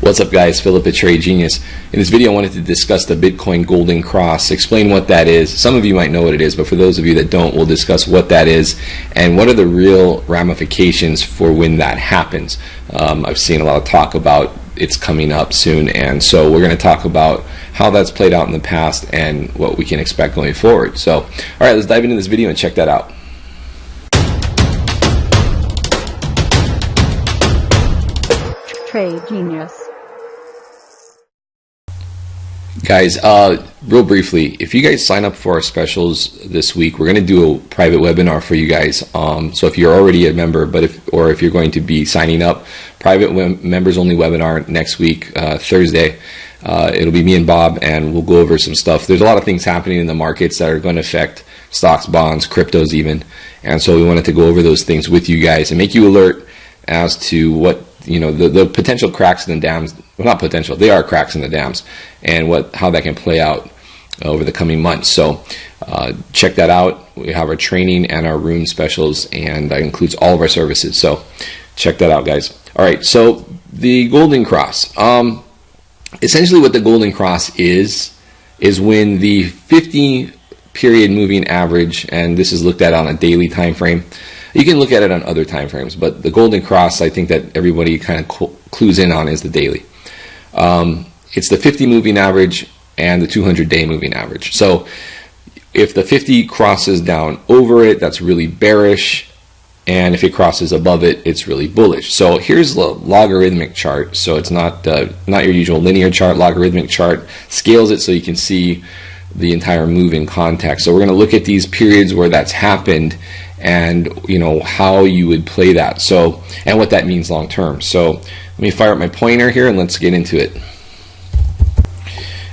What's up guys, Philip at Trade Genius. In this video I wanted to discuss the Bitcoin Golden Cross, explain what that is. Some of you might know what it is, but for those of you that don't, we'll discuss what that is and what are the real ramifications for when that happens. I've seen a lot of talk about it's coming up soon, and so we're going to talk about how that's played out in the past and what we can expect going forward. So, alright, let's dive into this video and check that out. Trade Genius. Guys, real briefly, if you guys sign up for our specials this week, we're going to do a private webinar for you guys. So if you're already a member, or if you're going to be signing up, private members only webinar next week, Thursday. It'll be me and Bob, and we'll go over some stuff. There's a lot of things happening in the markets that are going to affect stocks, bonds, cryptos even, and so we wanted to go over those things with you guys and make you alert as to what, you know, the potential cracks in the dams. Well, not potential, they are cracks in the dams, and how that can play out over the coming months. So check that out. We have our training and our room specials, and that includes all of our services. So check that out, guys. All right, so the Golden Cross. Essentially what the Golden Cross is when the 50 period moving average, and this is looked at on a daily time frame. You can look at it on other time frames, but the Golden Cross, I think that everybody kind of clues in on, is the daily. It's the 50 moving average and the 200-day moving average. So if the 50 crosses down over it, that's really bearish, and if it crosses above it, it's really bullish. So here's the logarithmic chart. So it's not your usual linear chart. Logarithmic chart scales it so you can see the entire move in context. So we're going to look at these periods where that's happened, and you know how you would play that, so, and what that means long term. So let me fire up my pointer here and let's get into it.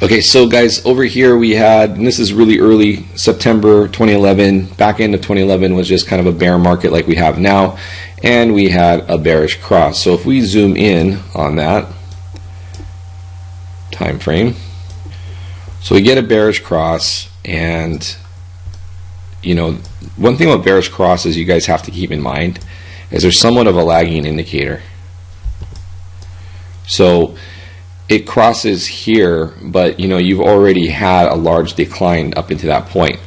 Okay, so guys, over here we had, and this is really early September 2011, back end of 2011 was just kind of a bear market like we have now, and we had a bearish cross. So if we zoom in on that time frame, so we get a bearish cross, and you know, one thing about bearish crosses you guys have to keep in mind is there's somewhat of a lagging indicator. So it crosses here, but you know, you've already had a large decline up into that point.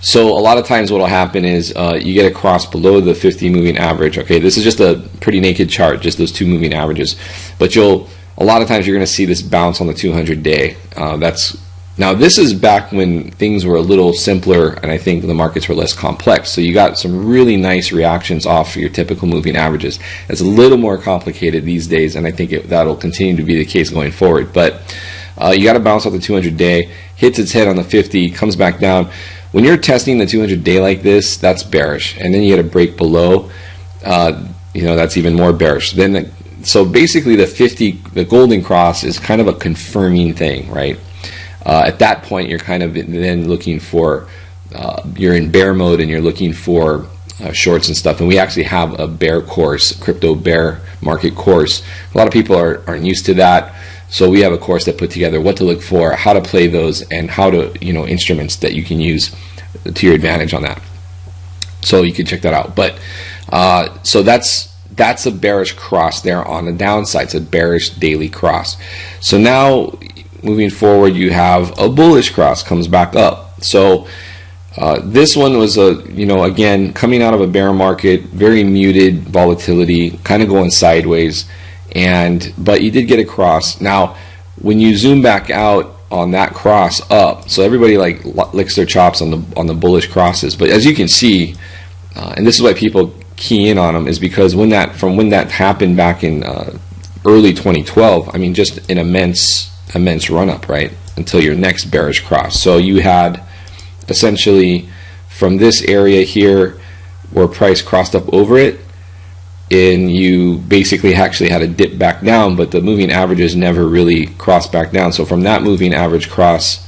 So a lot of times what will happen is you get a cross below the 50 moving average. Okay, this is just a pretty naked chart, just those two moving averages, but a lot of times you're going to see this bounce on the 200-day. Now this is back when things were a little simpler, and I think the markets were less complex. So you got some really nice reactions off your typical moving averages. It's a little more complicated these days, and I think that'll continue to be the case going forward. But you got to bounce off the 200-day, hits its head on the 50, comes back down. When you're testing the 200-day like this, that's bearish, and then you get a break below. You know, that's even more bearish. So basically, the Golden Cross is kind of a confirming thing, right? At that point, you're kind of then looking for, you're in bear mode and you're looking for shorts and stuff. And we actually have a bear course, crypto bear market course. A lot of people aren't used to that. So we have a course that put together what to look for, how to play those, and how to, you know, instruments that you can use to your advantage on that. So you can check that out. But so that's a bearish cross there on the downside. It's a bearish daily cross. So now, moving forward, you have a bullish cross comes back up. So this one was again, coming out of a bear market, very muted volatility, kind of going sideways, but you did get a cross. Now when you zoom back out on that cross up, so everybody like licks their chops on the bullish crosses, but as you can see, and this is why people key in on them, is because from when that happened back in early 2012, I mean, just an immense run up, right, until your next bearish cross. So you had essentially from this area here where price crossed up over it, and you basically actually had a dip back down, but the moving averages never really crossed back down. So from that moving average cross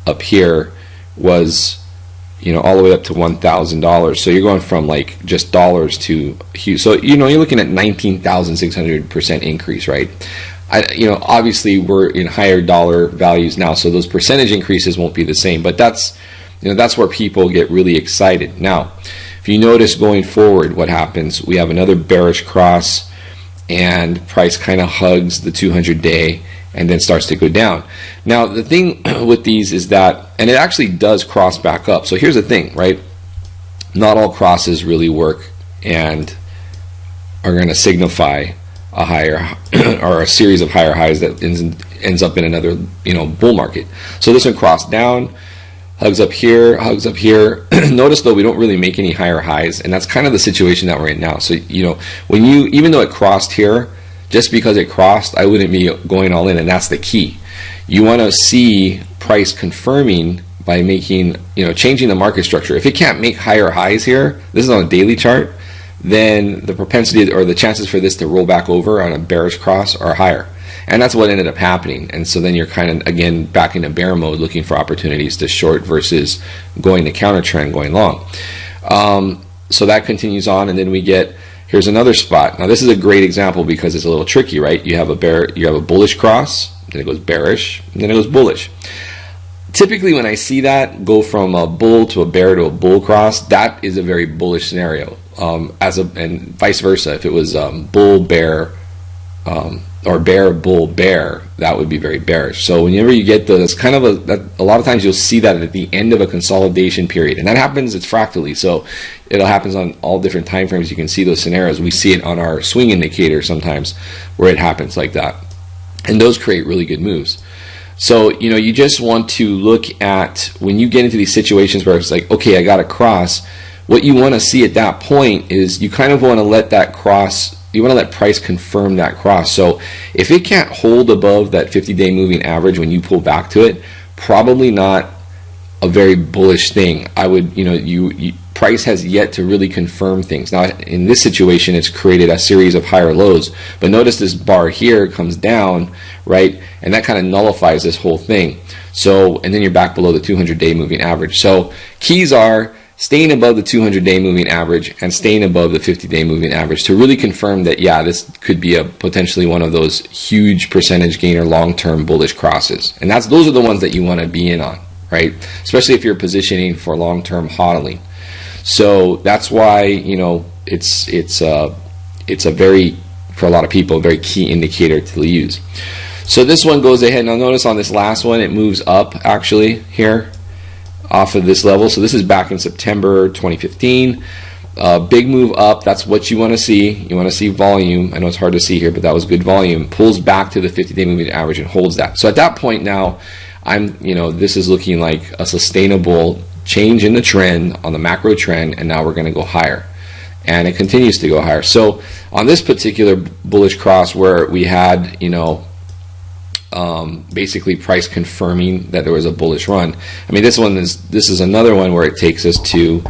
up here was, you know, all the way up to $1,000. So you're going from like just dollars to huge. So you know, you're looking at 19,600% increase, right? You know, obviously we're in higher dollar values now, so those percentage increases won't be the same, but that's where people get really excited. Now, if you notice going forward, what happens, we have another bearish cross, and price kind of hugs the 200-day and then starts to go down. Now the thing with these is that, and it actually does cross back up. So here's the thing, right? Not all crosses really work and are going to signify a higher or a series of higher highs that ends up in another, bull market. So this one crossed down, hugs up here, hugs up here. Notice though we don't really make any higher highs, and that's kind of the situation that we're in now. So when even though it crossed here, just because it crossed, I wouldn't be going all in, and that's the key. You want to see price confirming by making, changing the market structure. If it can't make higher highs here, this is on a daily chart, then the propensity or the chances for this to roll back over on a bearish cross are higher. And that's what ended up happening. And so then you're kind of, again, back into bear mode, looking for opportunities to short versus going to counter trend, going long. So that continues on, and then we get, here's another spot. Now this is a great example because it's a little tricky, right? You have a bullish cross, then it goes bearish, and then it goes bullish. Typically when I see that go from a bull to a bear to a bull cross, that is a very bullish scenario. And vice versa, if it was bull bear or bear bull bear, that would be very bearish. So whenever you get those, kind of a lot of times you'll see that at the end of a consolidation period, and that happens, it's fractally, so it happens on all different time frames. You can see those scenarios. We see it on our swing indicator sometimes where it happens like that, and those create really good moves. So you just want to look at, when you get into these situations where it's like, okay, I got a cross, what you want to see at that point is you kind of want to let that cross, you want to let price confirm that cross. So if it can't hold above that 50-day moving average when you pull back to it, probably not a very bullish thing. I would, price has yet to really confirm things. Now in this situation, it's created a series of higher lows, but notice this bar here comes down, right? And that kind of nullifies this whole thing. So, and then you're back below the 200-day moving average. So keys are staying above the 200-day moving average and staying above the 50-day moving average to really confirm that, yeah, this could be a potentially one of those huge percentage gainer long-term bullish crosses. And those are the ones that you want to be in on, right? Especially if you're positioning for long-term hodling. So that's why, it's a very, for a lot of people, a very key indicator to use. So this one goes ahead. Now notice on this last one, it moves up actually here off of this level. So this is back in September 2015. Big move up. That's what you want to see. You want to see volume. I know it's hard to see here, but that was good volume. Pulls back to the 50-day moving average and holds that. So at that point now, this is looking like a sustainable change in the trend on the macro trend, and now we're going to go higher, and it continues to go higher. So on this particular bullish cross where we had basically price confirming that there was a bullish run, I mean this is another one where it takes us to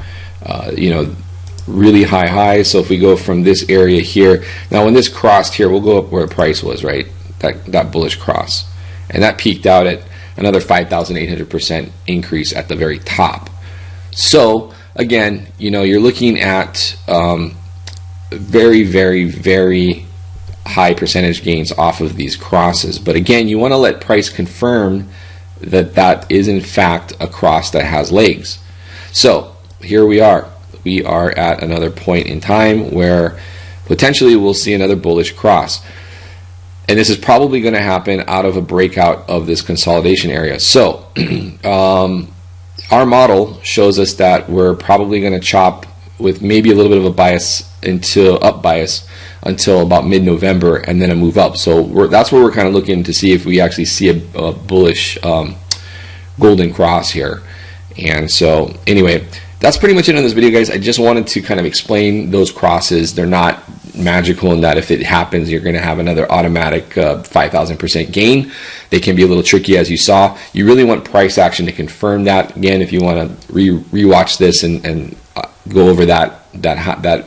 really high highs. So if we go from this area here, now when this crossed here, we'll go up where price was, right, that bullish cross, and that peaked out at another 5,800% increase at the very top. So again, you're looking at very, very, very high percentage gains off of these crosses. But again, you want to let price confirm that that is in fact a cross that has legs. So here we are. We are at another point in time where potentially we'll see another bullish cross. And this is probably going to happen out of a breakout of this consolidation area. So our model shows us that we're probably going to chop with maybe a little bit of a bias up bias until about mid-November, and then a move up. So that's where we're kind of looking to see if we actually see a bullish golden cross here. And so anyway, that's pretty much it on this video, guys. I just wanted to kind of explain those crosses. They're not magical in that if it happens, you're going to have another automatic 5,000% gain. They can be a little tricky, as you saw. You really want price action to confirm that. Again, if you want to rewatch this and go over that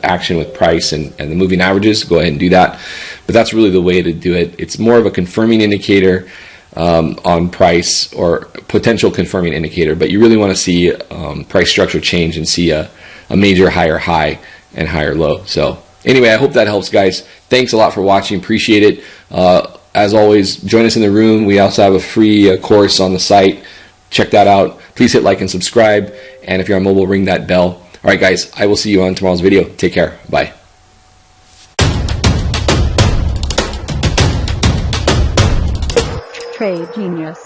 action with price and the moving averages, go ahead and do that. But that's really the way to do it. It's more of a confirming indicator on price, or potential confirming indicator, but you really want to see price structure change and see a major higher high and higher low. So anyway, I hope that helps, guys. Thanks a lot for watching. Appreciate it. As always, join us in the room. We also have a free course on the site. Check that out. Please hit like and subscribe. And if you're on mobile, ring that bell. All right, guys, I will see you on tomorrow's video. Take care. Bye. Trade Genius.